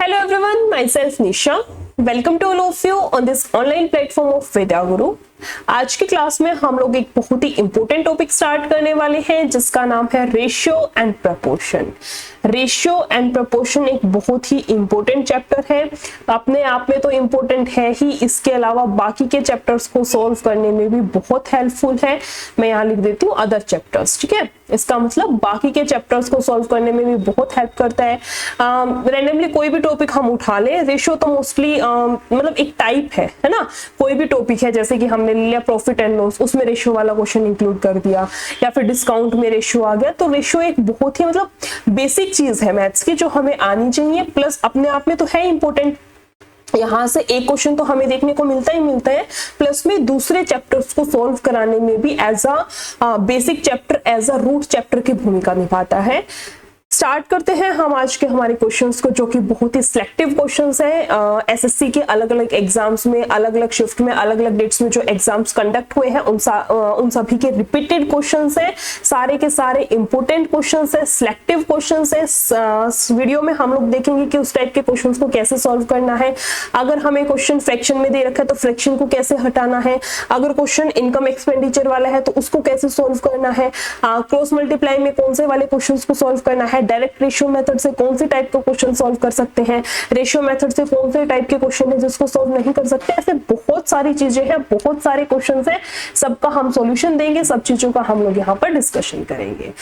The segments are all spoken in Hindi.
Hello everyone, myself Nisha. Welcome to all of you on this online platform of Vidya Guru. आज की क्लास में हम लोग एक बहुत ही इंपॉर्टेंट टॉपिक स्टार्ट करने वाले हैं जिसका नाम है ratio and proportion. Ratio and proportion एक बहुत ही इंपॉर्टेंट चैप्टर है, अपने आप में तो इंपॉर्टेंट है ही, इसके अलावा बाकी के चैप्टर्स को सॉल्व करने में भी बहुत हेल्पफुल है। मैं यहाँ लिख देती हूँ अदर चैप्टर्स, ठीक है। इसका मतलब बाकी के चैप्टर्स को सॉल्व करने में भी बहुत हेल्प करता है। रैंडमली कोई भी टॉपिक हम उठा ले, रेशियो तो मोस्टली मतलब एक टाइप है ना। कोई भी टॉपिक है, जैसे कि हमने लिया प्रॉफिट एंड लॉस, उसमें रेशियो वाला क्वेश्चन इंक्लूड कर दिया, या फिर डिस्काउंट में रेशियो आ गया। तो रेशियो एक बहुत ही मतलब बेसिक चीज है मैथ्स की जो हमें आनी चाहिए, प्लस अपने आप में तो है इंपॉर्टेंट। यहाँ से एक क्वेश्चन तो हमें देखने को मिलता ही मिलता है, प्लस में दूसरे चैप्टर्स को सॉल्व कराने में भी as a basic chapter, as a root chapter की भूमिका निभाता है। स्टार्ट करते हैं हम आज के हमारे क्वेश्चंस को, जो कि बहुत ही सिलेक्टिव क्वेश्चंस हैं। एसएससी के अलग अलग एग्जाम्स में, अलग अलग शिफ्ट में, अलग अलग डेट्स में जो एग्जाम्स कंडक्ट हुए हैं उन सभी के रिपीटेड क्वेश्चंस हैं। सारे के सारे इंपॉर्टेंट क्वेश्चंस हैं, सिलेक्टिव क्वेश्चंस हैं। वीडियो में हम लोग देखेंगे कि उस टाइप के क्वेश्चंस को कैसे सॉल्व करना है। अगर हमें क्वेश्चन फ्रैक्शन में दे रखा है तो फ्रैक्शन को कैसे हटाना है। अगर क्वेश्चन इनकम एक्सपेंडिचर वाला है तो उसको कैसे सॉल्व करना है। क्रॉस मल्टीप्लाई में कौन से वाले क्वेश्चंस को सॉल्व करना है। डायरेक्ट रेशियो मेथड से कौन सी टाइप का क्वेश्चन सॉल्व कर सकते हैं। रेशियो मेथड से कौन से टाइप के क्वेश्चन है जिसको सॉल्व नहीं कर सकते। ऐसे बहुत सारी चीजें हैं, बहुत सारे क्वेश्चंस हैं, सबका हम सॉल्यूशन देंगे, सब चीजों का हम लोग यहाँ पर डिस्कशन करेंगे।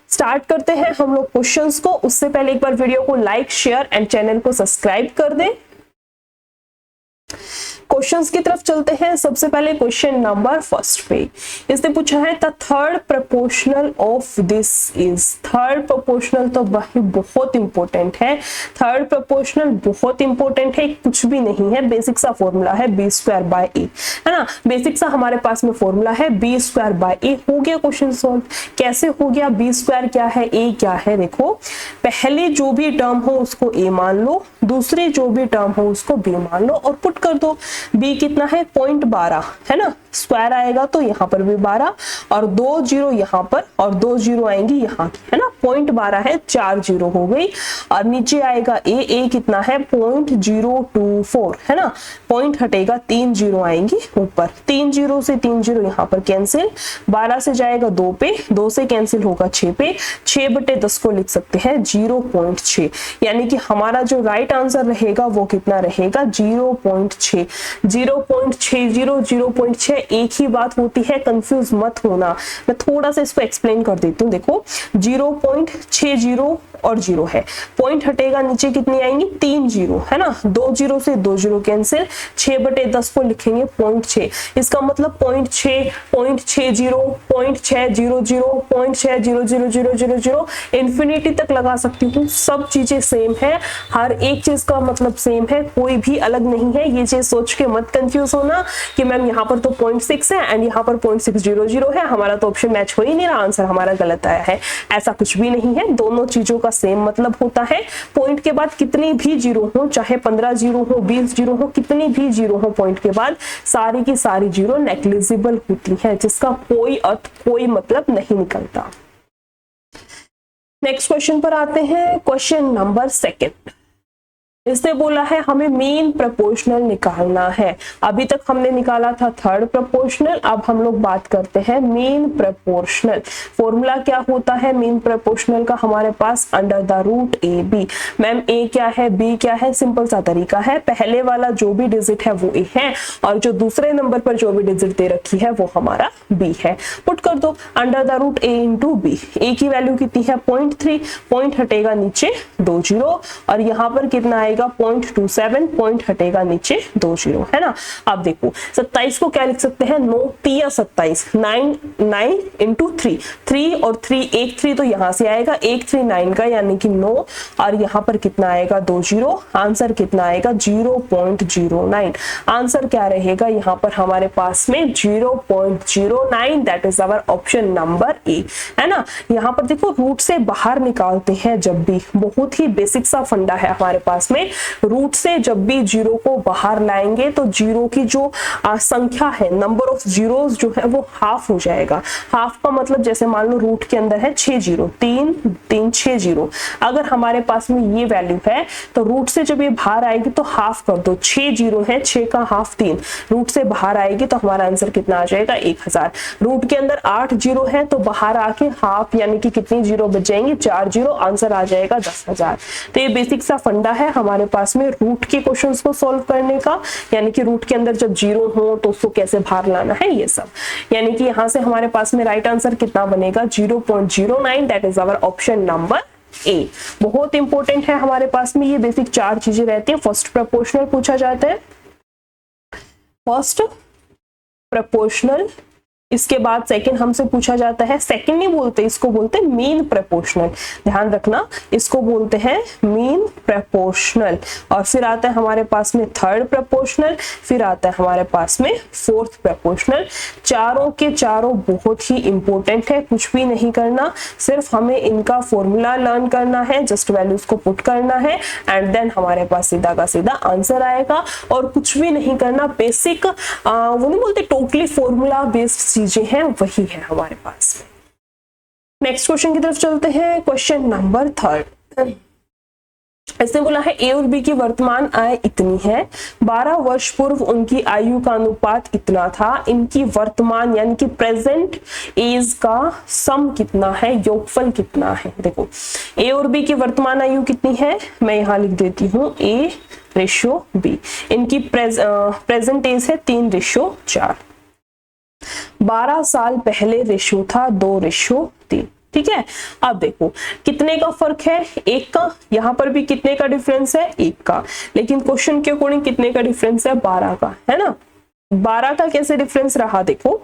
स्टार्ट करते हैं हम लोग क्वेश्चंस को। उससे पहले एक बार वीडियो को लाइक, शेयर एंड चैनल को सब्सक्राइब कर दें। क्वेश्चंस की तरफ चलते हैं। सबसे पहले क्वेश्चन नंबर फर्स्ट पे इसने पूछा है the third proportional of this is. Third proportional तो भाई बहुत इंपॉर्टेंट है। थर्ड प्रोपोर्शनल बहुत इंपॉर्टेंट है, कुछ भी नहीं है, बेसिक सा फॉर्मूला है b² a, है ना। बेसिक सा हमारे पास में फॉर्मूला है b² a। हो गया क्वेश्चन सॉल्व। कैसे हो गया? b² क्या है, a क्या है। देखो, पहले जो भी टर्म हो उसको a मान लो, दूसरे जो भी टर्म हो उसको b मान लो और पुट कर दो। b कितना है 0.12, है ना। स्क्वायर आएगा तो यहाँ पर भी 12 और 2 जीरो यहाँ पर और 2 जीरो आएंगी यहाँ की, है ना। 0.12 है, 4 जीरो हो गई और नीचे आएगा a कितना है 0.024, है ना। पॉइंट हटेगा, 3 जीरो आएंगी ऊपर, 3 जीरो से 3 जीरो यहाँ पर कैंसिल, 12 से जाएगा 2 पे, 2 से कैंसिल होगा 6 पे, 6/10 को लिख सकते हैं 0.6। यानी कि हमारा जो राइट आंसर रहेगा वो कितना रहेगा 0.6। 0.60 0.6 एक ही बात होती है, कंफ्यूज मत होना। मैं थोड़ा सा इसको एक्सप्लेन कर देती हूँ। देखो 0.60 और 0 है, पॉइंट हटेगा, नीचे कितनी आएंगी 3 जीरो, है ना। 2 जीरो से 2 जीरो कैंसिल, 6/10 को लिखेंगे 0.6। इसका मतलब 0.6, 0.60, 0.600, 0.60000 इंफिनिटी तक लगा सकती हूँ। सब चीजें सेम है, हर एक चीज का मतलब सेम है, कोई भी अलग नहीं है। ये चीज सोच के मत कंफ्यूज होना कि मैम यहाँ पर तो 0.6 है एंड यहाँ पर 0.600 है, हमारा तो ऑप्शन मैच हो ही नहीं रहा, आंसर हमारा गलत आया है। ऐसा कुछ भी नहीं है, दोनों चीजों का सेम मतलब होता है। पॉइंट के बाद कितनी भी जीरो हो, चाहे 15 जीरो हो, 20 जीरो हो, कितनी भी जीरो हो, पॉइंट के बाद सारी की सारी जीरो नेग्लिजिबल होती है, जिसका कोई अर्थ, कोई मतलब नहीं निकलता। नेक्स्ट क्वेश्चन पर आते हैं। क्वेश्चन नंबर सेकंड, इसने बोला है हमें मीन प्रोपोर्शनल निकालना है। अभी तक हमने निकाला था थर्ड प्रोपोर्शनल, अब हम लोग बात करते हैं मीन प्रोपोर्शनल। फॉर्मूला क्या होता है मीन प्रोपोर्शनल का हमारे पास? Under the root A B. Ma'am A क्या है, बी क्या है? सिंपल सा तरीका है, पहले वाला जो भी डिजिट है वो ए है और जो दूसरे नंबर पर जो भी डिजिट दे रखी है वो हमारा बी है। पुट कर दो under the root A into B. A की वैल्यू कितनी है 0.3, पॉइंट हटेगा नीचे 2 जीरो और यहाँ पर कितना आएगा 0.27, पॉइंट हटेगा नीचे 2 जीरो, है ना। अब देखो 27 को क्या लिख सकते हैं 9 3 27, 9 इंटू 3, 3 और 3 एक 3 तो यहाँ से आएगा 139 का, यानी कि 9 और यहाँ पर कितना आएगा 2 जीरो। आंसर कितना आएगा 0.09। आंसर क्या रहेगा यहाँ पर हमारे पास में 0.09, that is our option number A, है ना। यहाँ पर देखो रूट से बाहर निकालते हैं जब भी, बहुत ही बेसिक सा फंडा है हमारे पास में। रूट से जब भी जीरो को बाहर लाएंगे तो जीरो की जो संख्या है, नंबर ऑफ जीरोस जो है वो हाफ हो जाएगा। हाफ का मतलब जैसे मान लो रूट के अंदर है 6 जीरो, 3 3 6 जीरो, अगर हमारे पास में ये वैल्यू है तो रूट से जब ये बाहर आएगी तो हाफ कर दो, 6 जीरो है, 6 का हाफ 3, रूट से बाहर आएगी तो हमारा आंसर कितना आ जाएगा 1000। रूट के अंदर 8 जीरो है तो बाहर आके हाफ यानी कि कितनी जीरो बच जाएंगे, 4 जीरो, आंसर आ जाएगा 10,000। तो ये बेसिक सा फंडा है हमारे पास में रूट के क्वेश्चंस को सॉल्व करने का, यानी कि रूट के अंदर जब जीरो हो तो उसको कैसे बाहर लाना है ये सब। यानी कि यहाँ से हमारे पास में राइट आंसर कितना बनेगा 0.09, that is our option number A. बहुत इंपॉर्टेंट है हमारे पास में, ये बेसिक 4 चीजें रहती है। फर्स्ट प्रोपोर्शनल पूछा जाता है, फर्स्ट प्रोपोर्शनल, इसके बाद सेकंड हमसे पूछा जाता है, सेकंड नहीं बोलते, इसको बोलते हैं मीन प्रोपोर्शनल, ध्यान रखना, इसको बोलते हैं मीन प्रोपोर्शनल। और फिर आता है हमारे पास में थर्ड प्रोपोर्शनल, फिर आता है हमारे पास में फोर्थ प्रोपोर्शनल। चारों के चारों बहुत ही इंपॉर्टेंट है, कुछ भी नहीं करना, सिर्फ हमें इनका फॉर्मूला लर्न करना है, जस्ट वैल्यूज को पुट करना है एंड देन हमारे पास सीधा का सीधा आंसर आएगा। और कुछ भी नहीं करना, बेसिक वो नहीं बोलते टोटली फॉर्मूला बेस्ड चीजें हैं वही है हमारे पास में। नेक्स्ट क्वेश्चन की तरफ चलते हैं, क्वेश्चन नंबर 3। इसने बोला है ए और बी की वर्तमान आय इतनी है, 12 वर्ष पूर्व उनकी आयु का अनुपात इतना था, इनकी वर्तमान यानी कि प्रेजेंट एज का सम कितना है, योगफल कितना है। देखो ए और बी की वर्तमान आयु कितनी है, मैं यहाँ लिख देती हूँ A/B, इनकी प्रेजेंट एज है 3/4, 12 साल पहले रेशियो था 2/3, ठीक है। अब देखो कितने का फर्क है, 1 का, यहाँ पर भी कितने का डिफरेंस है, 1 का, लेकिन क्वेश्चन के अकॉर्डिंग कितने का डिफरेंस है, 12 का, है ना। 12 का कैसे डिफरेंस रहा, देखो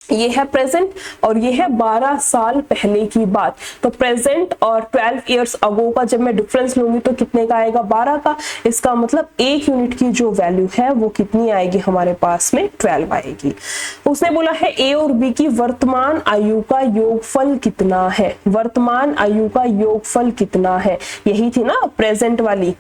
ये है प्रेजेंट और ये है 12 साल पहले की बात, तो प्रेजेंट और 12 इयर्स अगो का जब मैं डिफरेंस लूंगी तो कितने का आएगा, 12 का। इसका मतलब 1 यूनिट की जो वैल्यू है वो कितनी आएगी हमारे पास में, 12 आएगी। उसने बोला है ए और बी की वर्तमान आयु का योगफल कितना है, वर्तमान आयु का योगफल कितना है, यही थी ना प्रेजेंट वाली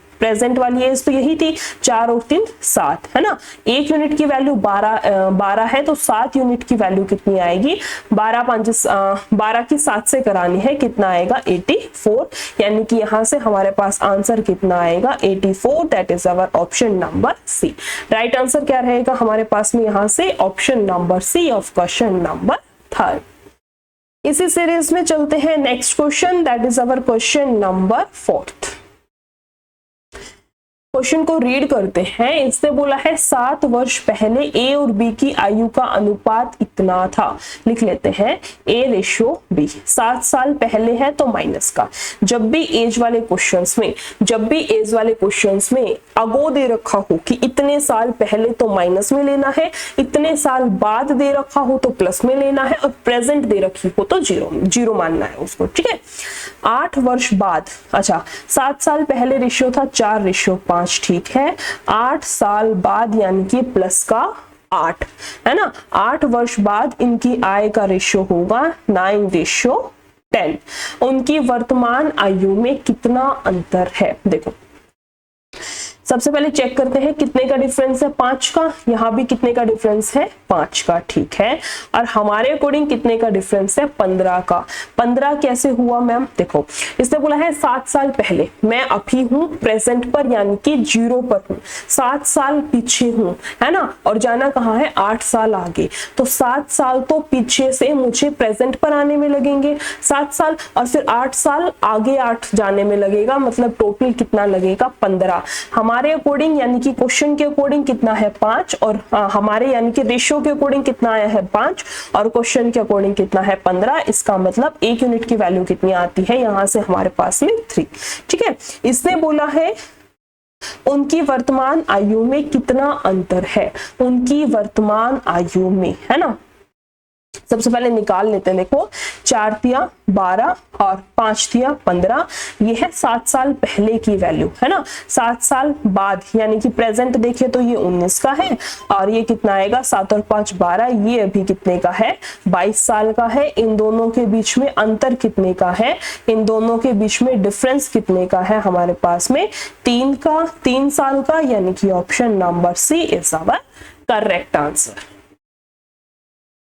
एज तो यही थी, 4 और 3 7, है ना। 1 यूनिट की वैल्यू 12 है तो 7 यूनिट की वैल्यू कितनी आएगी, 12 की 7 से करानी है, कितना आएगा 84, यानी कि यहाँ से हमारे पास आंसर कितना आएगा 84, that is our option number C. Right answer क्या रहेगा हमारे पास में यहाँ से, option number C of question number 3। इसी सीरीज में चलते हैं next question, that is our question number 4। Question को रीड करते हैं। इसने बोला है 7 वर्ष पहले ए और बी की आयु का अनुपात इतना था, लिख लेते हैं A/B। 7 साल पहले है तो माइनस का, जब भी एज वाले क्वेश्चंस में अगो दे रखा हो कि इतने साल पहले तो माइनस में लेना है, इतने साल बाद दे रखा हो तो प्लस में लेना है, और प्रेजेंट दे रखी हो तो जीरो मानना है उसको, ठीक है। 8 वर्ष बाद, अच्छा 7 साल पहले रेशियो था 4/5, ठीक है। 8 साल बाद यानी कि प्लस का 8, है ना। 8 वर्ष बाद इनकी आय का रेशियो होगा 9/10। उनकी वर्तमान आयु में कितना अंतर है, देखो सबसे पहले चेक करते हैं कितने का डिफरेंस है, 5 का, यहाँ भी कितने का डिफरेंस है, 5 का, ठीक है। और हमारे अकॉर्डिंग कितने का डिफरेंस है, 15 का। 15 कैसे हुआ मैम, देखो इसने बोला है 7 साल पहले, मैं अभी हूँ प्रेजेंट पर यानी कि 0 पर हूँ, 7 साल पीछे हूँ, है ना, और जाना कहाँ है, 8 साल आगे, तो 7 साल तो पीछे से मुझे प्रेजेंट पर आने में लगेंगे 7 साल, और फिर 8 साल आगे 8 जाने में लगेगा, मतलब टोटल कितना लगेगा, 15। हमारे अकॉर्डिंग यानी कि क्वेश्चन के अकॉर्डिंग कितना है, 5, और हमारे यानी कि रेशियो के अकॉर्डिंग कितना आया है, 5, और क्वेश्चन के अकॉर्डिंग कितना है, 15। इसका मतलब 1 यूनिट की वैल्यू कितनी आती है, यहां से हमारे पास में 3, ठीक है। इसने बोला है उनकी वर्तमान आयु में कितना अंतर है, उनकी वर्तमान आयु में, है ना। सबसे पहले निकाल लेते हैं। देखो 4 तिया 12 और 5 तिया 15, ये है 7 साल पहले की वैल्यू, है ना। 7 साल बाद यानी कि प्रेजेंट देखिए तो ये 19 का है, और ये कितना आएगा 7 और 5 12, ये अभी कितने का है 22 साल का है। इन दोनों के बीच में अंतर कितने का है, इन दोनों के बीच में डिफरेंस कितने का है हमारे पास में 3 साल का, यानी कि option number C is our correct answer.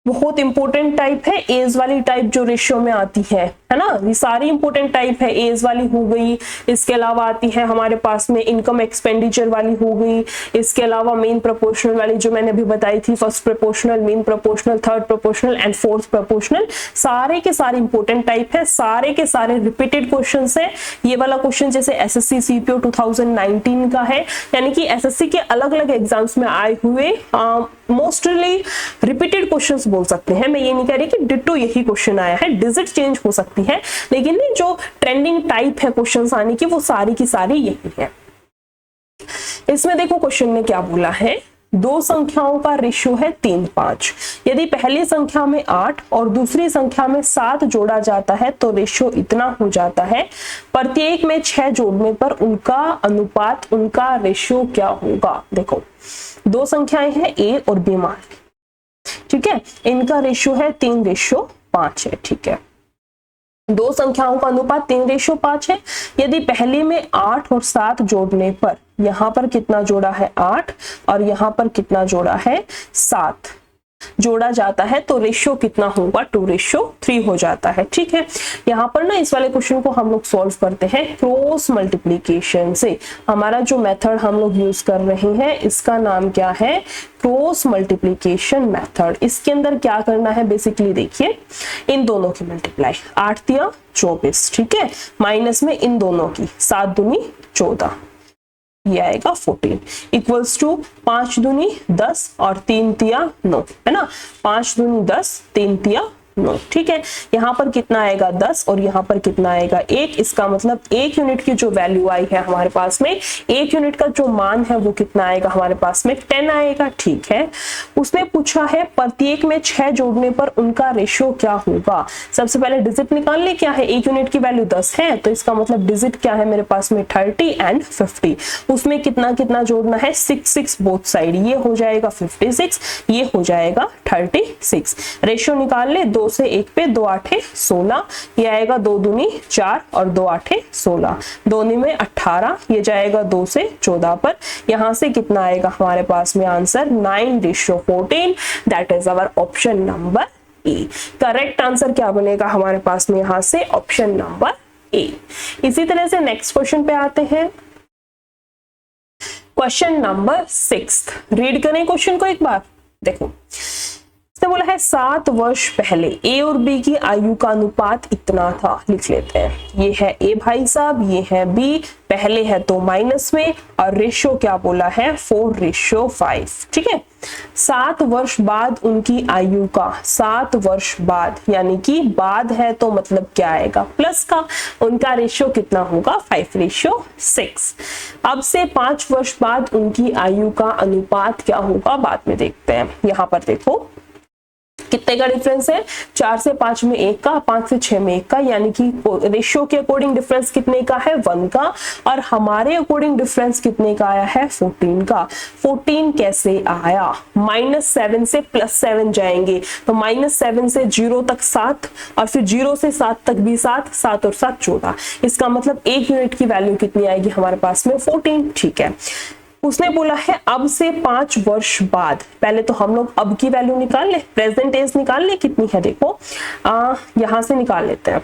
बहुत इंपॉर्टेंट टाइप है एज वाली टाइप जो रेशियो में आती है ना। ये सारी इंपॉर्टेंट टाइप है, एज वाली हो गई, इसके अलावा आती है हमारे पास में इनकम एक्सपेंडिचर वाली हो गई, इसके अलावा मेन प्रोपोर्शनल वाली जो मैंने अभी बताई थी, first proportional, main proportional, third proportional and fourth proportional, सारे के सारे इंपॉर्टेंट टाइप है, सारे के सारे रिपीटेड क्वेश्चन है। ये वाला क्वेश्चन जैसे एसएससी सीपीओ 2019 का है, यानी कि एसएससी के अलग अलग एग्जाम्स में आए हुए मोस्टली रिपीटेड क्वेश्चंस बोल सकते हैं। मैं ये नहीं कह रही कि डिट्टो यही क्वेश्चन आया है, डिजिट चेंज हो सकती है, लेकिन जो ट्रेंडिंग टाइप है क्वेश्चंस आने की वो सारी की सारी यही है। इसमें देखो क्वेश्चन ने क्या बोला है, दो संख्याओं का रेशियो है 3:5। यदि पहली संख्या में 8 और दूसरी संख्या में 7 जोड़ा जाता है तो रेशियो इतना हो जाता है, प्रत्येक में 6 जोड़ने पर उनका अनुपात, उनका रेशियो क्या होगा। देखो दो संख्याएं हैं ए और बी मान, ठीक है, इनका रेशियो है 3:5 है, ठीक है। दो संख्याओं का अनुपात 3:5 है। यदि पहली में 8 और 7 जोड़ने पर, यहां पर कितना जोड़ा है 8 और यहां पर कितना जोड़ा है 7 जोड़ा जाता है तो रेशियो कितना होगा 2:3 हो जाता है, ठीक है। यहाँ पर ना इस वाले क्वेश्चन को हम लोग सॉल्व करते हैं क्रॉस मल्टीप्लीकेशन से। हमारा जो मेथड हम लोग यूज कर रहे हैं इसका नाम क्या है, क्रॉस मल्टीप्लीकेशन मेथड। इसके अंदर क्या करना है बेसिकली देखिए, इन दोनों की मल्टीप्लाई, 8 तिया 24, ठीक है, माइनस में इन दोनों की 7 दूनी 14, ये आएगा 14 इक्वल्स टू 5 दूनी 10 और 3 तिया 9, है ना। 5 दूनी 10, 3 तिया 9, ठीक है। यहाँ पर कितना आएगा 10 और यहाँ पर कितना आएगा 1। इसका मतलब 1 यूनिट की जो वैल्यू आई है हमारे पास में, 1 यूनिट का जो मान है वो कितना आएगा हमारे पास में 10 आएगा, ठीक है। उसने पूछा है प्रत्येक में 6 जोड़ने पर उनका रेशियो क्या होगा। सबसे पहले डिजिट निकाल ले, क्या है 1 यूनिट की वैल्यू 10 है तो इसका मतलब डिजिट क्या है मेरे पास में 30 एंड 50। उसमें कितना कितना जोड़ना है 6 बोथ साइड, ये हो जाएगा 56, ये हो जाएगा 36। रेशियो निकाल ले, 2 से 1 पे 2 8 16, ये आएगा 2 दूनी 4 और 2 8 16, 2 में 18, ये जाएगा 2 से 14 पर। यहां से कितना आएगा हमारे पास में answer 9:14, that is our option number A. Correct answer क्या बनेगा हमारे पास में यहां से ऑप्शन नंबर ए। इसी तरह से नेक्स्ट क्वेश्चन पे आते हैं, क्वेश्चन नंबर 6। रीड करें क्वेश्चन को एक बार। देखो इसने बोला है 7 वर्ष पहले ए और बी की आयु का अनुपात इतना था। लिख लेते हैं, ये है ए भाई साहब, ये है बी, पहले है तो माइनस में, और रेशियो क्या बोला है 4:5, ठीक है। 7 वर्ष बाद उनकी आयु का, 7 वर्ष बाद यानी कि बाद है तो मतलब क्या आएगा प्लस का, उनका रेशियो कितना होगा 5:6। अब से 5 वर्ष बाद उनकी आयु का अनुपात क्या होगा बाद में देखते हैं। यहां पर देखो कितने का डिफरेंस है, 4 से 5 में 1 का, 5 से 6 में 1 का, यानी कि रेशियो के अकॉर्डिंग डिफरेंस कितने का है 1 का, और हमारे अकॉर्डिंग डिफरेंस कितने का आया है 14 का। 14 कैसे आया, -7 से +7 जाएंगे तो -7 से 0 तक 7 और फिर 0 से 7 तक भी 7, 7 और 7 14, इसका मतलब 1 यूनिट की वैल्यू कितनी आएगी हमारे पास में 14, ठीक है। उसने बोला है अब से 5 वर्ष बाद, पहले तो हम लोग अब की वैल्यू निकाल ले, प्रेजेंट एज निकाल ले कितनी है, देखो यहां से निकाल लेते हैं।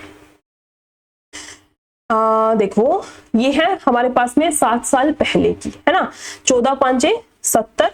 देखो ये है हमारे पास में 7 साल पहले की, है ना, 14 5 70,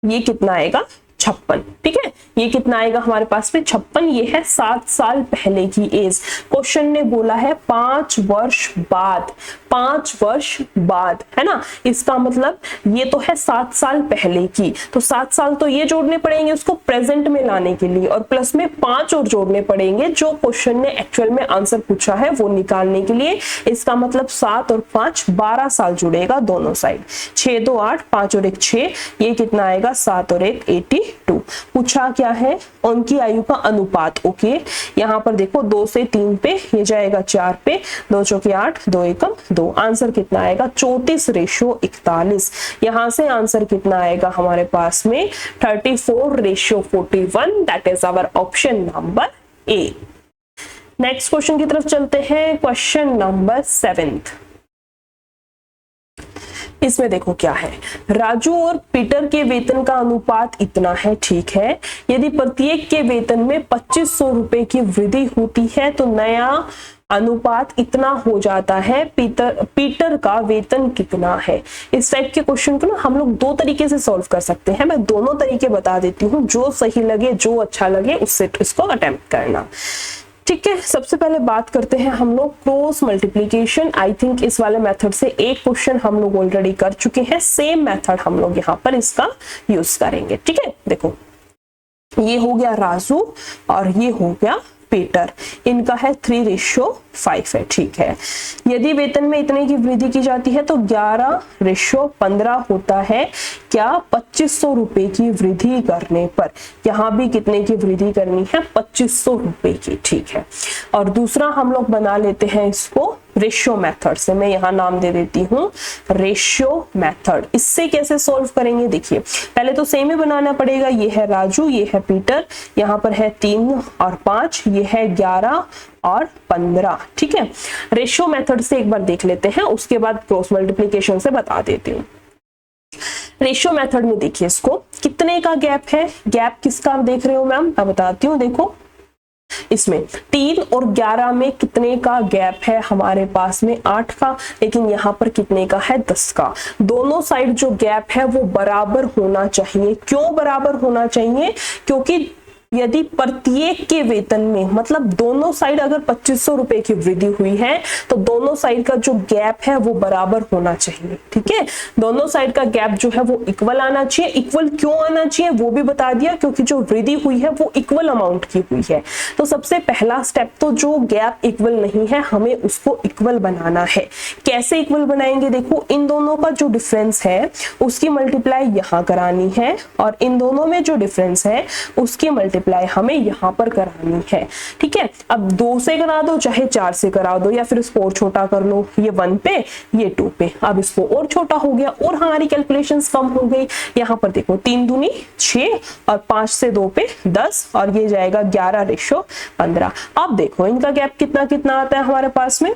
ये कितना आएगा 56, ठीक है। ये कितना आएगा हमारे पास में 56, ये है 7 साल पहले की एज। क्वेश्चन ने बोला है 5 वर्ष बाद, 5 वर्ष बाद, है ना, इसका मतलब ये तो है 7 साल पहले की, तो 7 साल तो ये जोड़ने पड़ेंगे उसको प्रेजेंट में लाने के लिए, और प्लस में 5 और जोड़ने पड़ेंगे जो क्वेश्चन ने एक्चुअल में आंसर पूछा है वो निकालने के लिए। इसका मतलब 7 और 5 12 साल जुड़ेगा दोनों साइड, 6 2 8, 5 और 1 6, ये कितना आएगा 7 और 1 82, 2। पूछा क्या है, उनकी आयु का अनुपात। ओके, यहाँ पर देखो 2 से 3 पे, ये जाएगा 4 पे, 2 चौके 8, 2 एकम 2। आंसर कितना आएगा 34:41। यहाँ से आंसर कितना आएगा हमारे पास में 34:41। That is our option number A. Next question की तरफ चलते हैं, क्वेश्चन नंबर 7। इसमें देखो क्या है, राजू और पीटर के वेतन का अनुपात इतना है, ठीक है। यदि प्रत्येक के वेतन में 2500 रुपए की वृद्धि होती है तो नया अनुपात इतना हो जाता है। पीटर का वेतन कितना है। इस टाइप के क्वेश्चन को ना हम लोग 2 तरीके से सॉल्व कर सकते हैं। मैं दोनों तरीके बता देती हूँ, जो सही लगे, जो अच्छा लगे उससे इसको अटेम्प्ट करना, ठीक है। सबसे पहले बात करते हैं हम लोग क्रॉस मल्टीप्लीकेशन। आई थिंक इस वाले मेथड से एक क्वेश्चन हम लोग ऑलरेडी कर चुके हैं, सेम मेथड हम लोग यहाँ पर इसका यूज करेंगे, ठीक है। देखो ये हो गया राजू और ये हो गया पीटर, इनका है 3:5 है, ठीक है। यदि वेतन में इतने की वृद्धि की जाती है तो 11:15 होता है। क्या 2500 रुपए की वृद्धि करने पर, यहाँ भी कितने की वृद्धि करनी है 2500 रुपए की, ठीक है। और दूसरा हम लोग बना लेते हैं इसको रेशियो मेथड से। मैं यहाँ नाम दे देती हूँ रेशियो मेथड। इससे कैसे सॉल्व करेंगे, देखिए पहले तो सेम ही बनाना पड़ेगा। ये है राजू, ये है पीटर, यहाँ पर है 3 और 5, ये है 11 और 15, ठीक है। रेशियो मेथड से एक बार देख लेते हैं, उसके बाद क्रॉस मल्टीप्लिकेशन से बता देती हूँ। रेशियो मेथड में देखिए इसको कितने का गैप है, गैप किसका आप देख रहे हो मैम, मैं बताती हूँ। देखो इसमें 3 और 11 में कितने का गैप है हमारे पास में 8 का, लेकिन यहाँ पर कितने का है 10 का। दोनों साइड जो गैप है वो बराबर होना चाहिए। क्यों बराबर होना चाहिए, क्योंकि यदि प्रत्येक के वेतन में, मतलब दोनों साइड अगर 2500 रुपए की वृद्धि हुई है तो दोनों साइड का जो गैप है वो बराबर होना चाहिए, ठीक है। दोनों साइड का गैप जो है वो इक्वल आना चाहिए। इक्वल क्यों आना चाहिए वो भी बता दिया, क्योंकि जो वृद्धि हुई है वो इक्वल अमाउंट की हुई है। तो सबसे पहला स्टेप तो जो गैप इक्वल नहीं है हमें उसको इक्वल बनाना है। कैसे इक्वल बनाएंगे, देखो इन दोनों का जो डिफरेंस है उसकी मल्टीप्लाई यहाँ करानी है, और इन दोनों में जो डिफरेंस है उसकी मल्टीप्लाई हमें यहाँ पर करानी है, ठीक है। अब 2 से करा दो, चाहे 4 से करा दो, या फिर इसको और छोटा कर लो, ये 1 पे, ये 2 पे। अब इसको और छोटा हो गया और हमारी कैलकुलेशंस कम हो गई। यहाँ पर देखो 3 दूनी 6 और 5 से 2 पे 10, और ये जाएगा 11:15। अब देखो इनका गैप कितना कितना आता है हमारे पास में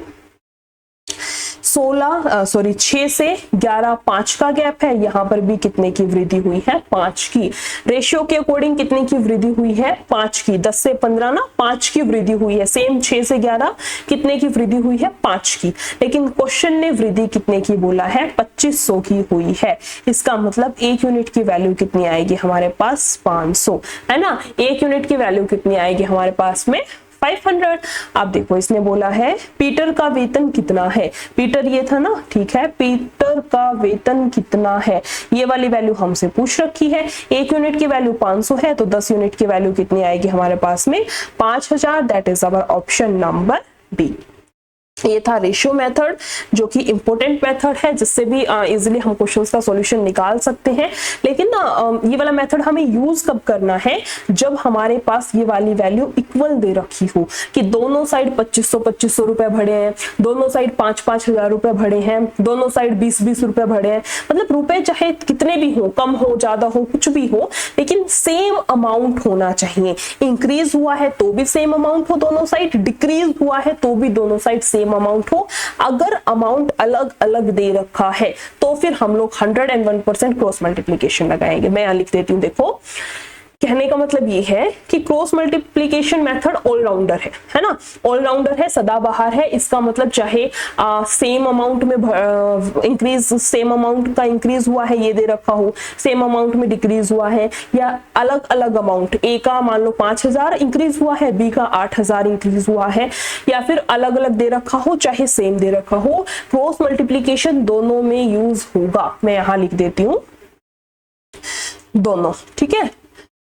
6 से 11, 5 का गैप है। यहाँ पर भी कितने की वृद्धि हुई है 5 की। रेशियो के अकॉर्डिंग कितने की वृद्धि हुई है 5 की। 10 से 15 ना 5 की वृद्धि हुई है। सेम 6 से 11 कितने की वृद्धि हुई है 5 की। लेकिन क्वेश्चन ने वृद्धि कितने की बोला है 2500 की हुई है। इसका मतलब 1 यूनिट की वैल्यू कितनी आएगी हमारे पास 500, है ना। 1 यूनिट की वैल्यू कितनी आएगी हमारे पास में 500। अब देखो इसने बोला है पीटर का वेतन कितना है। पीटर ये था ना, ठीक है। पीटर का वेतन कितना है, ये वाली वैल्यू हमसे पूछ रखी है। 1 यूनिट की वैल्यू 500 है, तो 10 यूनिट की वैल्यू कितनी आएगी हमारे पास में 5000। That is our option number B. ये था रेशियो मेथड, जो कि इंपॉर्टेंट मेथड है, जिससे भी इजीली हम क्वेश्चंस का सॉल्यूशन निकाल सकते हैं। लेकिन ना ये वाला मेथड हमें यूज कब करना है, जब हमारे पास ये वाली वैल्यू इक्वल दे रखी हो, कि दोनों साइड 2500 रुपए भरे हैं, दोनों साइड 5-5 हजार रुपए भरे हैं, दोनों साइड 20-20 रुपए भरे हैं। मतलब रुपए चाहे कितने भी हो, कम हो ज्यादा हो कुछ भी हो, लेकिन सेम अमाउंट होना चाहिए। इंक्रीज हुआ है तो भी सेम अमाउंट हो दोनों साइड, डिक्रीज हुआ है तो भी दोनों साइड सेम अमाउंट हो। अगर अमाउंट अलग अलग दे रखा है तो फिर हम लोग 101% क्रॉस मल्टीप्लिकेशन लगाएंगे। मैं यहां लिख देती हूं, देखो कहने का मतलब ये है कि क्रॉस मल्टीप्लिकेशन मेथड ऑलराउंडर है ना, ऑलराउंडर है, सदाबहार है। इसका मतलब चाहे सेम अमाउंट में इंक्रीज, सेम अमाउंट का इंक्रीज हुआ है ये दे रखा हो, सेम अमाउंट में डिक्रीज हुआ है, या अलग अलग अमाउंट, ए का मान लो 5000 इंक्रीज हुआ है, बी का 8000 इंक्रीज हुआ है, या फिर अलग अलग दे रखा हो चाहे सेम दे रखा हो, क्रॉस मल्टीप्लिकेशन दोनों में यूज होगा। मैं यहां लिख देती हूं दोनों, ठीक है।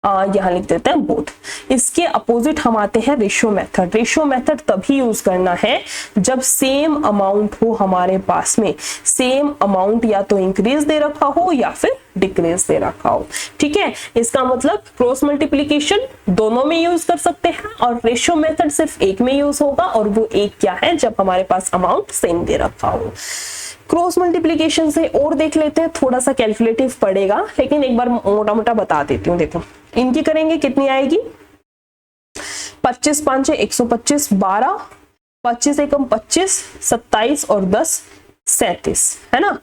यहाँ लिख देते हैं बोथ। इसके अपोजिट हम आते हैं रेशियो मेथड। रेशियो मेथड तभी यूज करना है जब सेम अमाउंट हो हमारे पास में, सेम अमाउंट या तो इंक्रीज दे रखा हो या फिर डिक्रीज दे रखा हो। ठीक है, इसका मतलब क्रॉस मल्टीप्लीकेशन दोनों में यूज कर सकते हैं और रेशियो मेथड सिर्फ एक में यूज होगा, और वो एक क्या है, जब हमारे पास अमाउंट सेम दे रखा हो। क्रॉस मल्टीप्लीकेशन से और देख लेते हैं, थोड़ा सा कैलकुलेटिव पड़ेगा लेकिन एक बार मोटा मोटा बता देती हूँ। देखो इनकी करेंगे, कितनी आएगी, 25 5 125, 12, 25 एकम 25, 27 और 10 37, है ना।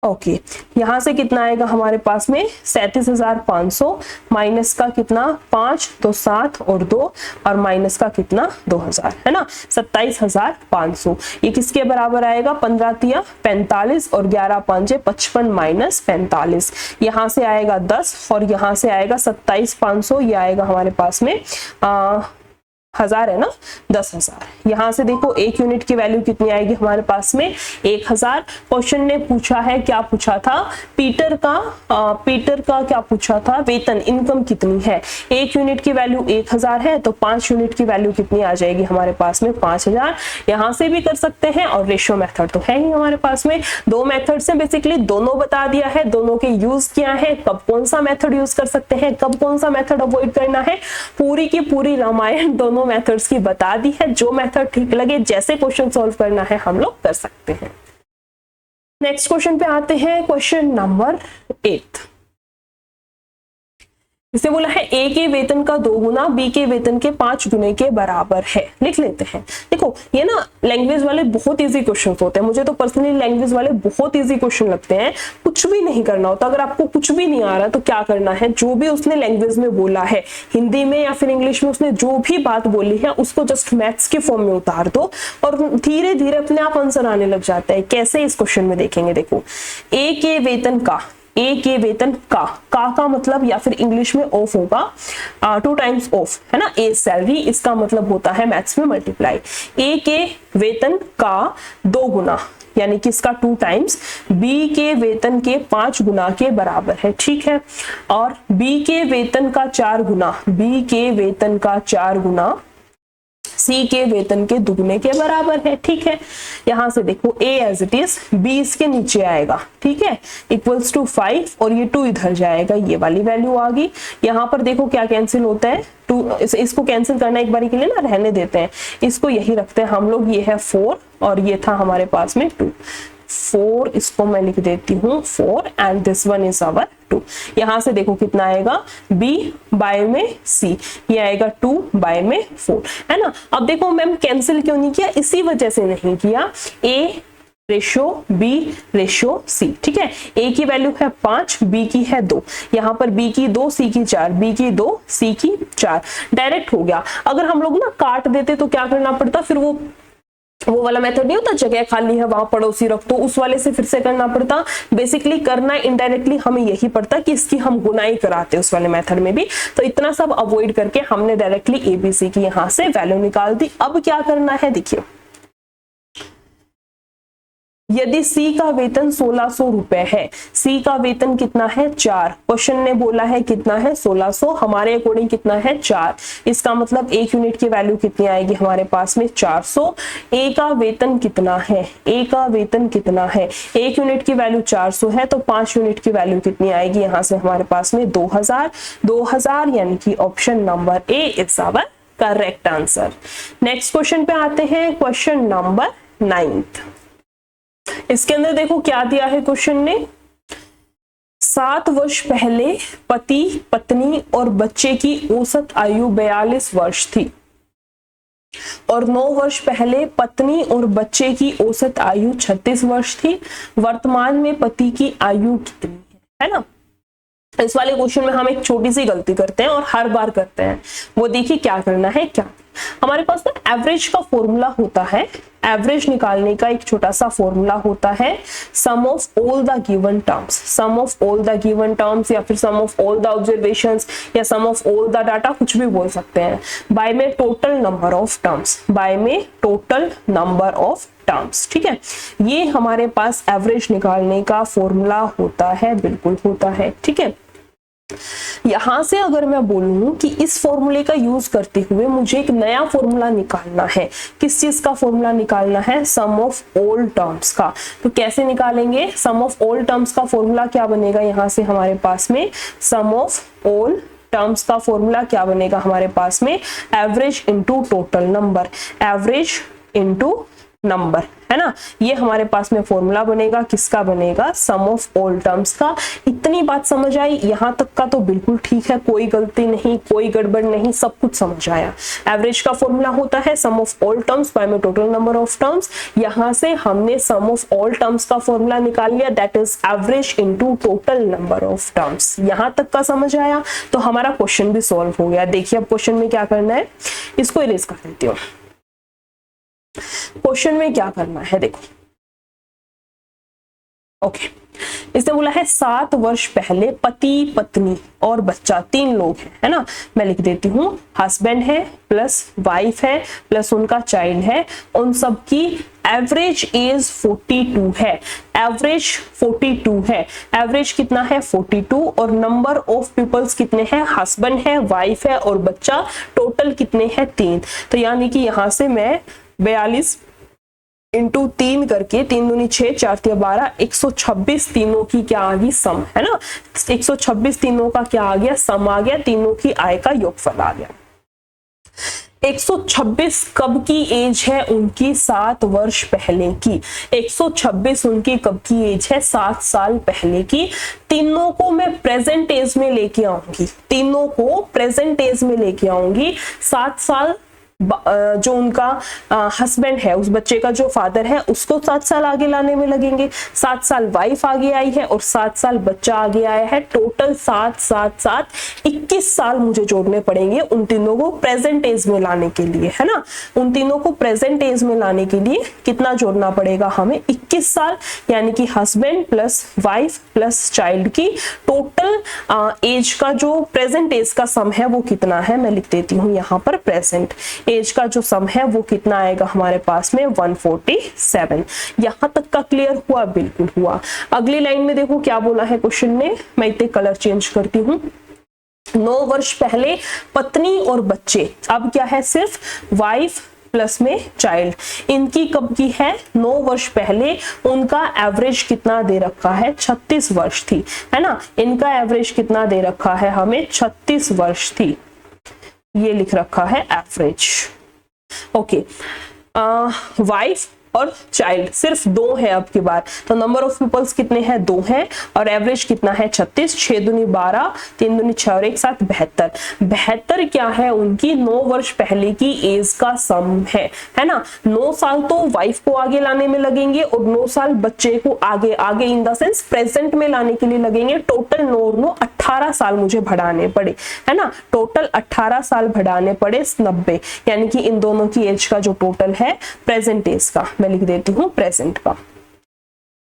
ओके, यहां से कितना आएगा हमारे पास में 37,500, माइनस का कितना 5 तो 7 और 2, और माइनस का कितना 2000, है ना, 27,500। ये किसके बराबर आएगा, 15 तिया 45 और 11 5 55 माइनस 45। यहाँ से आएगा 10 और यहाँ से आएगा 27,500, ये आएगा हमारे पास में 1000, है ना, 10,000। यहाँ से देखो एक यूनिट की वैल्यू कितनी आएगी हमारे पास में 1000। क्वेश्चन ने पूछा है, क्या पूछा था, पीटर का क्या पूछा था, वेतन इनकम कितनी है। एक यूनिट की वैल्यू 1000 है तो 5 यूनिट की वैल्यू कितनी आ जाएगी हमारे पास में 5000। यहाँ से भी कर सकते हैं और रेशियो मेथड तो है ही हमारे पास में। दो मेथड्स हैं बेसिकली, दोनों बता दिया है, दोनों के यूज क्या है, कब कौन सा मेथड यूज कर सकते हैं, कब कौन सा मेथड अवॉइड करना है, पूरी की पूरी रामायण दोनों मेथड्स की बता दी है। जो मेथड ठीक लगे, जैसे क्वेश्चन सॉल्व करना है हम लोग कर सकते हैं। नेक्स्ट क्वेश्चन पे आते हैं, क्वेश्चन नंबर 8। इसे बोला है ए के वेतन का 2 गुना बी के वेतन के 5 गुने के बराबर है। लिख लेते हैं। देखो ये ना लैंग्वेज वाले बहुत इजी क्वेश्चन होते हैं, मुझे तो पर्सनली लैंग्वेज वाले बहुत इजी क्वेश्चन लगते हैं। कुछ भी नहीं करना होता, अगर आपको कुछ भी नहीं आ रहा तो क्या करना है, जो भी उसने लैंग्वेज में बोला है, हिंदी में या फिर इंग्लिश में उसने जो भी बात बोली है उसको जस्ट मैथ्स के फॉर्म में उतार दो और धीरे धीरे अपने आप आंसर आने लग जाता है। कैसे, इस क्वेश्चन में देखेंगे। देखो ए के वेतन का, ए के वेतन का मतलब या फिर इंग्लिश में ऑफ होगा, 2 टाइम्स ऑफ, है ना, ए सैलरी, इसका मतलब होता है मैथ्स में मल्टीप्लाई। ए के वेतन का 2 गुना यानी कि इसका 2 टाइम्स बी के वेतन के 5 गुना के बराबर है। ठीक है, और बी के वेतन का 4 गुना, बी के वेतन का 4 गुना सी के वेतन के दुगने के बराबर है। ठीक है, यहां से देखो ए एज इट इज, बी इसके नीचे आएगा, ठीक है, इक्वल्स टू 5 और ये 2 इधर जाएगा, ये वाली वैल्यू आ गई। यहाँ पर देखो क्या कैंसिल होता है, 2, इसको कैंसिल करना एक बारी के लिए ना रहने देते हैं, इसको यही रखते हैं हम लोग। ये है 4 और ये था हमारे पास में 2, 4, इसको मैं लिख देती हूँ 4 and this one is our 2। यहां से देखो कितना आएगा, b बाय में c, ये आएगा 2 बाय में 4, है ना। अब देखो मैम कैंसिल क्यों नहीं किया, इसी वजह से नहीं किया, a ratio b ratio c। ठीक है, a की वैल्यू है 5, b की है 2, यहाँ पर b की 2, c की 4, b की 2, c की 4, डायरेक्ट हो गया। अगर हम लोग ना काट देते तो क्या करना पड़ता, फिर वो वाला मेथड नहीं होता, जगह खाली है वहां पड़ोसी रख दो, उस वाले से फिर से करना पड़ता। बेसिकली करना इनडायरेक्टली हमें यही पड़ता कि इसकी हम गुनाई कराते उस वाले मेथड में भी। तो इतना सब अवॉइड करके हमने डायरेक्टली एबीसी की यहां से वैल्यू निकाल दी। अब क्या करना है, देखिए यदि सी का वेतन 1600 रुपए है, सी का वेतन कितना है 4, क्वेश्चन ने बोला है कितना है 1600, हमारे अकॉर्डिंग कितना है 4, इसका मतलब एक यूनिट की वैल्यू कितनी आएगी हमारे पास में 400। ए का वेतन कितना है, ए का वेतन कितना है, एक यूनिट की वैल्यू 400 है तो 5 यूनिट की वैल्यू कितनी आएगी यहाँ से हमारे पास में 2000 यानी कि option number A is our correct answer. Next question पे आते हैं, क्वेश्चन नंबर 9। इसके अंदर देखो क्या दिया है क्वेश्चन ने, 7 वर्ष पहले पति पत्नी और बच्चे की औसत आयु 42 वर्ष थी और 9 वर्ष पहले पत्नी और बच्चे की औसत आयु 36 वर्ष थी। वर्तमान में पति की आयु कितनी है ना। इस वाले क्वेश्चन में हम एक छोटी सी गलती करते हैं और हर बार करते हैं, वो देखिए क्या करना है। क्या हमारे पास ना एवरेज का फॉर्मूला होता है, एवरेज निकालने का एक छोटा सा फॉर्मूला होता है, sum of all the given terms, sum of all the given terms या फिर sum of all the observations या sum of all the data, कुछ भी बोल सकते हैं, बाय में total number of terms, by में टोटल नंबर ऑफ टर्म्स। ठीक है, ये हमारे पास एवरेज निकालने का फॉर्मूला होता है, बिल्कुल होता है। ठीक है, यहां से अगर मैं बोलूं कि इस फॉर्मूले का यूज करते हुए मुझे एक नया फॉर्मूला निकालना है, किस चीज का फॉर्मूला निकालना है? सम ऑफ ऑल टर्म्स का। तो कैसे निकालेंगे? सम ऑफ ऑल टर्म्स का फॉर्मूला क्या बनेगा? यहां से हमारे पास में सम ऑफ ऑल टर्म्स का फॉर्मूला क्या बनेगा हमारे पास में? Average into total number, average into number, है ना। ये हमारे पास में फॉर्मूला बनेगा, किसका बनेगा? सम ऑफ ऑल टर्म्स का। इतनी बात समझ आई? यहां तक का तो बिल्कुल ठीक है, कोई गलती नहीं, कोई गड़बड़ नहीं, सब कुछ समझ आया। एवरेज का फॉर्मूला होता है sum of all terms by में टोटल नंबर ऑफ टर्म्स। यहां से हमने सम ऑफ ऑल टर्म्स का फॉर्मूला निकाल लिया, that is average into total number of terms. यहां तक का समझ आया तो हमारा क्वेश्चन भी सॉल्व हो गया। देखिए अब क्वेश्चन में क्या करना है, इसको इरेज कर देती हूँ। क्वेश्चन में क्या करना है देखो, ओके इसने बोला है 7 वर्ष पहले पति पत्नी और बच्चा 3 लोग हैं, है ना। मैं लिख देती हूँ, हस्बैंड है प्लस वाइफ है प्लस उनका चाइल्ड है, उन सब की एवरेज एज 42 है। एवरेज 42 है, एवरेज कितना है? 42, और नंबर ऑफ पीपल्स कितने हैं? हस्बैंड है, वाइफ है और बच्चा, टोटल कितने हैं? 3। तो यानी कि यहां से मैं 42 इंटू 3 करके 3 दूनी 6, 4 तिया 12, 126 तीनों की क्या आ गई? सम, है ना। 126 तीनों का क्या आ गया? सम आ गया, तीनों की आय का योगफल आ गया। 126 कब की एज है उनकी? 7 वर्ष पहले की। 126 उनकी कब की एज है? 7 साल पहले की। तीनों को मैं प्रेजेंट एज में लेके आऊंगी, तीनों को प्रेजेंट एज में लेके आऊंगी। 7 साल जो उनका हस्बैंड है, उस बच्चे का जो फादर है, उसको 7 साल आगे लाने में लगेंगे। 7 साल वाइफ आगे आई है और 7 साल बच्चा आगे आया है। टोटल 7 7 7 21 साल मुझे जोड़ने पड़ेंगे उन तीनों को प्रेजेंट एज में लाने के लिए, है ना। उन तीनों को प्रेजेंट एज में लाने के लिए कितना जोड़ना पड़ेगा हमें? 21 साल, यानी कि husband plus wife plus child की टोटल एज का जो प्रेजेंट एज का सम है वो कितना है? मैं लिख देती हूँ यहाँ पर, प्रेजेंट एज का जो सम है वो कितना आएगा हमारे पास में? 147। यहां तक का क्लियर हुआ? बिल्कुल हुआ। अगली लाइन में देखो क्या बोला है क्वेश्चन में, मैं इतने कलर चेंज करती हूँ। 9 वर्ष पहले पत्नी और बच्चे, अब क्या है? सिर्फ वाइफ प्लस में चाइल्ड, इनकी कब की है? 9 वर्ष पहले। उनका एवरेज कितना दे रखा है? 36 वर्ष थी, है ना। इनका एवरेज कितना दे रखा है हमें? 36 वर्ष थी, ये लिख रखा है एवरेज। ओके, वाइफ और चाइल्ड सिर्फ 2 है अब की बार, तो नंबर ऑफ पीपल्स कितने हैं? 2 हैं, और एवरेज कितना है? 36। 6 दूनी 12, 3 दूनी 6 और 1 7, 72। 72 क्या है? उनकी 9 वर्ष पहले की एज का सम है ना। 9 साल तो वाइफ को आगे लाने में लगेंगे और 9 साल बच्चे को आगे आगे इन द सेंस प्रेजेंट में लाने के लिए लगेंगे। टोटल 9 18 साल मुझे बढ़ाने पड़े, है ना। टोटल 18 साल बढ़ाने पड़े 90, यानी कि इन दोनों की एज का जो टोटल है प्रेजेंट एज का, मैं लिख देती हूँ प्रेजेंट का।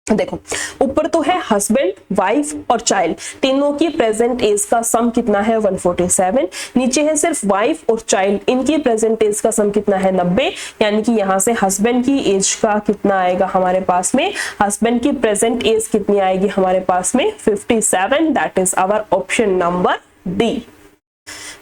देखो ऊपर तो है हस्बैंड, वाइफ और चाइल्ड, तीनों की प्रेजेंट एज का सम कितना है? 147। नीचे है सिर्फ वाइफ और चाइल्ड, इनकी प्रेजेंट एज का सम कितना है? 90, यानी कि यहां से हस्बैंड की एज का कितना आएगा हमारे पास में? हस्बैंड की प्रेजेंट एज कितनी आएगी हमारे पास में? 57। That is our option number D.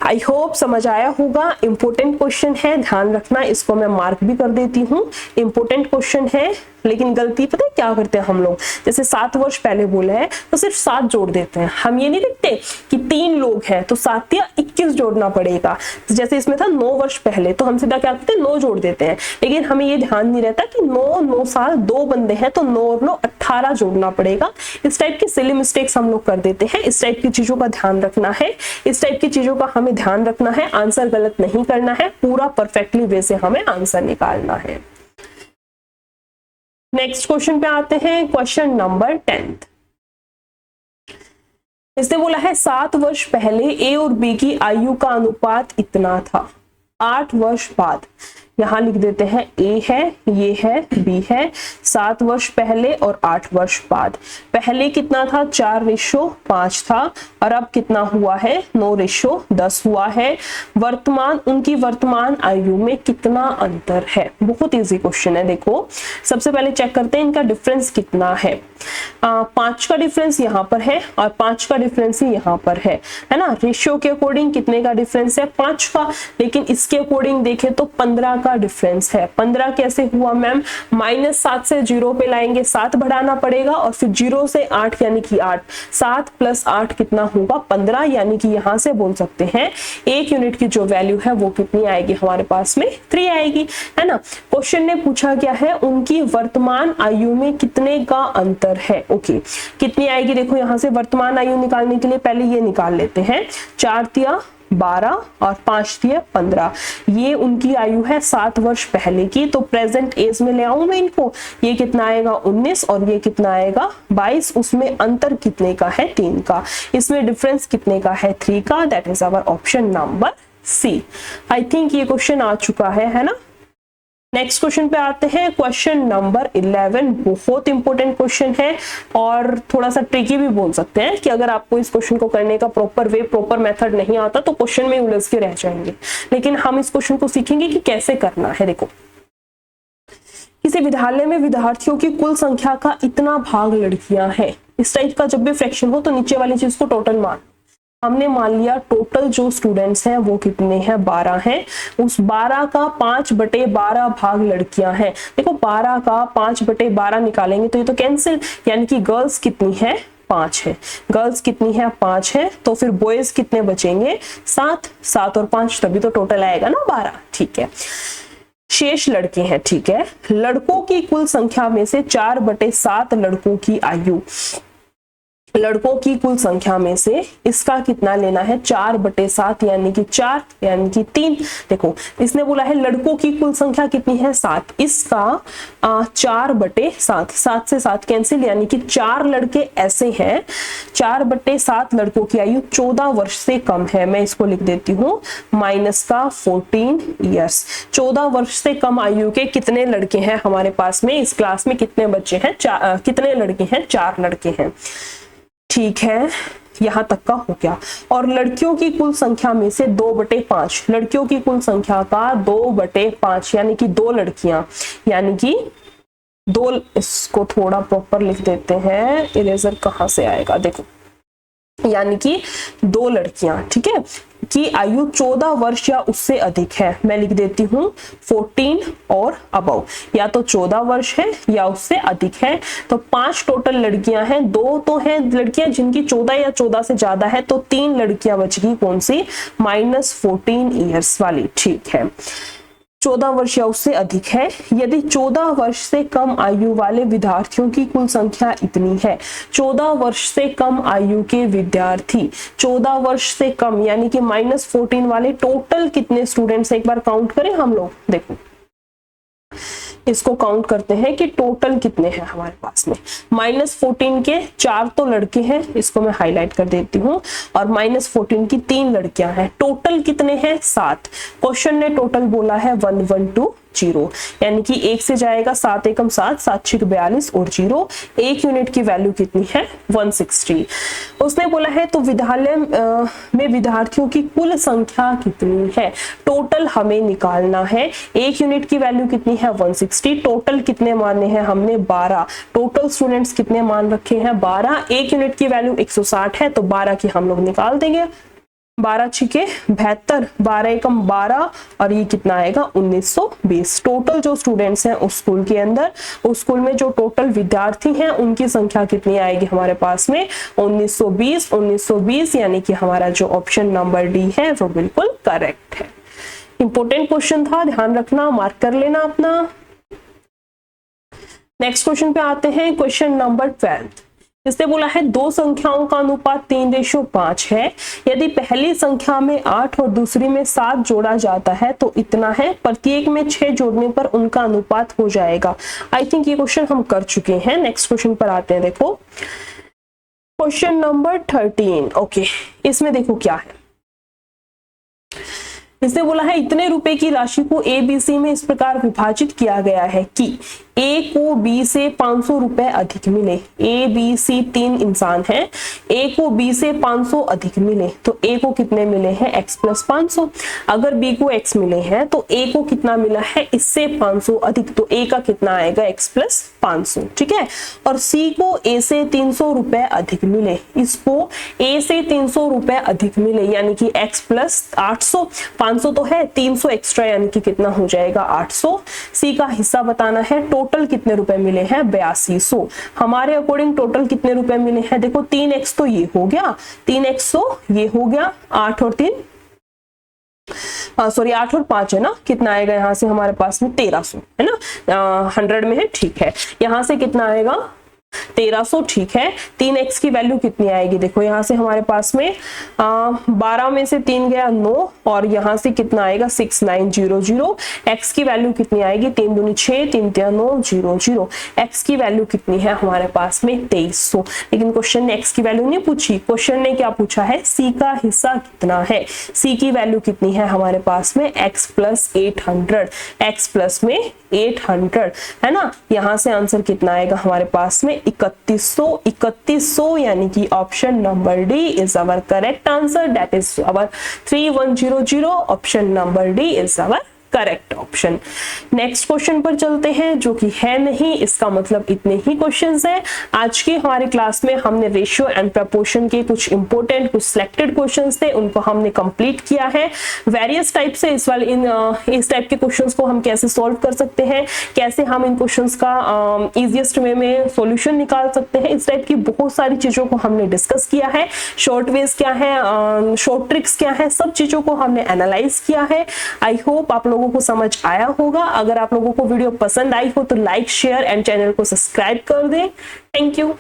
I hope समझ आया होगा। इंपॉर्टेंट क्वेश्चन है, ध्यान रखना, इसको मैं मार्क भी कर देती हूँ। इंपॉर्टेंट क्वेश्चन है, लेकिन गलती पता है क्या करते हैं हम लोग? जैसे 7 वर्ष पहले बोले हैं तो सिर्फ 7 जोड़ देते हैं, हम ये नहीं देखते कि 3 लोग हैं तो 7 या 21 जोड़ना पड़ेगा। जैसे इसमें था 9 वर्ष पहले, तो हम सीधा क्या करते हैं? 9 जोड़ देते हैं, लेकिन हमें ये ध्यान नहीं रहता कि 9 साल 2 बंदे हैं तो 9 और 9 18 जोड़ना पड़ेगा। इस टाइप की सिली मिस्टेक्स हम लोग कर देते हैं। इस टाइप की चीजों का ध्यान रखना है, इस टाइप की चीजों का हमें ध्यान रखना है। आंसर गलत नहीं करना है, पूरा परफेक्टली वे से हमें आंसर निकालना है। नेक्स्ट क्वेश्चन पे आते हैं, क्वेश्चन नंबर 10। इसने बोला है 7 वर्ष पहले ए और बी की आयु का अनुपात इतना था। 8 वर्ष बाद, यहां लिख देते हैं ए है, ये है, बी है। 7 वर्ष पहले और 8 वर्ष बाद। पहले कितना था? 4:5 था, और अब कितना हुआ है? 9:10 हुआ है। वर्तमान, उनकी वर्तमान आयु में कितना अंतर है? बहुत इजी क्वेश्चन है। देखो सबसे पहले चेक करते हैं इनका डिफरेंस कितना है। 5 का डिफरेंस यहाँ पर है और 5 का डिफरेंस ही यहाँ पर है ना। रेशियो के अकॉर्डिंग कितने का डिफरेंस है? 5 का। लेकिन इसके अकॉर्डिंग देखें तो 15 का डिफरेंस है। 15 कैसे हुआ मैम? -7 से 0 पे लाएंगे, 7 बढ़ाना पड़ेगा और फिर 0 से 8 यानी कि 8, 7 + 8 कितना होगा? 15। यानी कि यहाँ से बोल सकते हैं 1 यूनिट की जो वैल्यू है वो कितनी आएगी हमारे पास में? 3 आएगी, है ना। क्वेश्चन ने पूछा क्या है? उनकी वर्तमान आयु में कितने का अंतर है। ओके, कितनी आएगी? देखो यहाँ से वर्तमान आयु निकालने के लिए पहले ये निकाल लेते हैं। 4 तिया 12 और 5 तिया 15, ये उनकी आयु है 7 वर्ष पहले की। तो प्रेजेंट एज में ले आऊं मैं इनको, ये कितना आएगा? 19 और ये कितना आएगा? 22। उसमें अंतर कितने का है? 3 का। इसमें डिफरेंस कितने का है? 3 का। That is our option number C. I think ये क्वेश्चन आ चुका है ना। नेक्स्ट क्वेश्चन पे आते हैं, क्वेश्चन नंबर 11। बहुत इंपॉर्टेंट क्वेश्चन है और थोड़ा सा ट्रिकी भी बोल सकते हैं कि अगर आपको इस क्वेश्चन को करने का प्रॉपर वे, प्रॉपर मेथड नहीं आता तो क्वेश्चन में उलझ के रह जाएंगे। लेकिन हम इस क्वेश्चन को सीखेंगे कि कैसे करना है। देखो, किसी विद्यालय में विद्यार्थियों की कुल संख्या का इतना भाग लड़कियां हैं। इस टाइप का जब भी फ्रैक्शन हो तो नीचे वाली चीज को टोटल मान, हमने मान लिया टोटल जो स्टूडेंट्स हैं वो कितने हैं? 12 हैं। उस 12 का 5/12 भाग लड़कियां हैं। देखो 12 का 5/12 निकालेंगे तो ये तो कैंसिल, यानी कि गर्ल्स कितनी है? 5 है। गर्ल्स कितनी है? 5 है। तो फिर बॉयज कितने बचेंगे? 7। 7 और 5 तभी तो टोटल आएगा ना 12। ठीक है, शेष लड़के हैं। ठीक है, लड़कों की कुल संख्या में से 4/7 लड़कों की आयु, लड़कों की कुल संख्या में से इसका कितना लेना है? 4/7 यानी कि 4 यानी कि 3। देखो इसने बोला है लड़कों की कुल संख्या कितनी है? 7। इसका 4/7, 7 से 7 कैंसिल, यानी कि 4 लड़के ऐसे हैं। 4/7 लड़कों की आयु 14 वर्ष से कम है। मैं इसको लिख देती हूँ -14 ईयर्स। 14 वर्ष से कम आयु के कितने लड़के हैं हमारे पास में? इस क्लास में कितने बच्चे हैं? कितने लड़के हैं? 4 लड़के हैं। ठीक है, यहां तक का हो गया। और लड़कियों की कुल संख्या में से 2/5, लड़कियों की कुल संख्या का 2/5 यानी कि 2 लड़कियां, यानी कि 2, इसको थोड़ा प्रॉपर लिख देते हैं। इरेजर कहां से आएगा? देखो, यानी कि 2 लड़कियां, ठीक है, की आयु 14 वर्ष या उससे अधिक है। मैं लिख देती हूँ 14 और अबव, या तो 14 वर्ष है या उससे अधिक है। तो 5 टोटल लड़कियां हैं, 2 तो हैं लड़कियां जिनकी 14 या 14 से ज्यादा है, तो 3 लड़कियां बचगी। कौन सी? -14 ईयर्स वाली। ठीक है, 14 वर्ष या उससे अधिक है। यदि 14 वर्ष से कम आयु वाले विद्यार्थियों की कुल संख्या इतनी है, 14 वर्ष से कम आयु के विद्यार्थी, 14 वर्ष से कम यानी कि -14 वाले टोटल कितने स्टूडेंट्स, एक बार काउंट करें हम लोग। देखो इसको काउंट करते हैं कि टोटल कितने हैं हमारे पास में। -14 के 4 तो लड़के हैं, इसको मैं हाईलाइट कर देती हूँ, और -14 की 3 लड़कियां हैं। टोटल कितने हैं? 7। क्वेश्चन ने टोटल बोला है 1120, यानी कि 1 से जाएगा 7 एकम 7, 7 6 42 और 0। 1 यूनिट की वैल्यू कितनी है? 160। उसने बोला है तो विद्यालय में विद्यार्थियों की कुल संख्या कितनी है? टोटल हमें निकालना है। 1 यूनिट की वैल्यू कितनी है? 160। टोटल कितने माने हैं हमने? 12। टोटल स्टूडेंट्स कितने मान रखे हैं? 12। 1 यूनिट की वैल्यू 160 है, तो 12 की हम लोग निकाल देंगे। 12 छिके 72, 12 एकम 12 और ये कितना आएगा? 1920। टोटल जो स्टूडेंट्स हैं उस स्कूल के अंदर, उस स्कूल में जो टोटल विद्यार्थी हैं उनकी संख्या कितनी आएगी हमारे पास में? 1920। 1920 यानी कि हमारा जो ऑप्शन नंबर डी है वो बिल्कुल करेक्ट है। इंपॉर्टेंट क्वेश्चन था, ध्यान रखना, मार्क कर लेना अपना। नेक्स्ट क्वेश्चन पे आते हैं, क्वेश्चन नंबर 12। इसने बोला है 2 संख्याओं का अनुपात 3:5 है। यदि पहली संख्या में 8 और दूसरी में 7 जोड़ा जाता है तो इतना है, प्रत्येक में 6 जोड़ने पर उनका अनुपात हो जाएगा। आई थिंक ये क्वेश्चन हम कर चुके हैं। नेक्स्ट क्वेश्चन पर आते हैं। देखो क्वेश्चन नंबर 13। ओके, इसमें देखो क्या है। इसने बोला है इतने रुपए की राशि को ABC में इस प्रकार विभाजित किया गया है कि ए को बी से 500 रुपए अधिक मिले, ए बी सी 3 इंसान हैं, ए को बी से 500 अधिक मिले, तो ए को कितने मिले हैं x प्लस 500। अगर बी को x मिले हैं तो ए को कितना मिला है इससे 500 अधिक, तो ए का कितना आएगा x प्लस 500, ठीक है। और सी को ए से 300 रुपए अधिक मिले, इसको ए से 300 रुपए अधिक मिले यानी कि x प्लस 800, 500 तो है, 300 एक्स्ट्रा यानी कि कितना हो जाएगा 800। सी का हिस्सा बताना है, टोटल कितने रुपए मिले हैं 8200। हमारे अकॉर्डिंग टोटल कितने रुपए मिले हैं, देखो 3x तो ये हो गया, 3x तो ये हो गया, 8 और 3 सॉरी 8 और 5 है ना, कितना आएगा यहाँ से हमारे पास में 1300 है ना, 100 में है, ठीक है। यहाँ से कितना आएगा 1300, ठीक है। 3x की वैल्यू कितनी आएगी, देखो यहाँ से हमारे पास में 12 में से 3 गया 9 और यहाँ से कितना आएगा 6900। x की वैल्यू कितनी आएगी, 3 दूनी 6, 3 तिया 9, 0 0। x की वैल्यू कितनी है हमारे पास में 2300। लेकिन क्वेश्चन ने x की वैल्यू नहीं पूछी, क्वेश्चन ने क्या पूछा है c का हिस्सा कितना है। c की वैल्यू कितनी है हमारे पास में x प्लस 800, x प्लस में 800 है ना। यहाँ से आंसर कितना आएगा हमारे पास में 3100 यानी कि option number D is our correct answer, that is our 3100। Option number D is our correct option. Next question पर चलते हैं जो कि है नहीं, इसका मतलब इतने ही क्वेश्चंस हैं। आज की हमारी क्लास में हमने रेशियो एंड प्रपोर्शन के कुछ इंपॉर्टेंट कुछ सिलेक्टेड क्वेश्चंस थे, उनको हमने कंप्लीट किया है। वेरियस टाइप से इस टाइप के क्वेश्चंस को हम कैसे सॉल्व कर सकते हैं, कैसे हम इन क्वेश्चंस का इजीएस्ट वे में सॉल्यूशन निकाल सकते हैं, इस टाइप की बहुत सारी चीजों को हमने डिस्कस किया है। शॉर्ट वेज क्या है, शॉर्ट ट्रिक्स क्या है, सब चीजों को हमने एनालाइज किया है। आई होप आप लोगों को समझ आया होगा। अगर आप लोगों को वीडियो पसंद आई हो तो लाइक शेयर एंड चैनल को सब्सक्राइब कर दें। Thank you.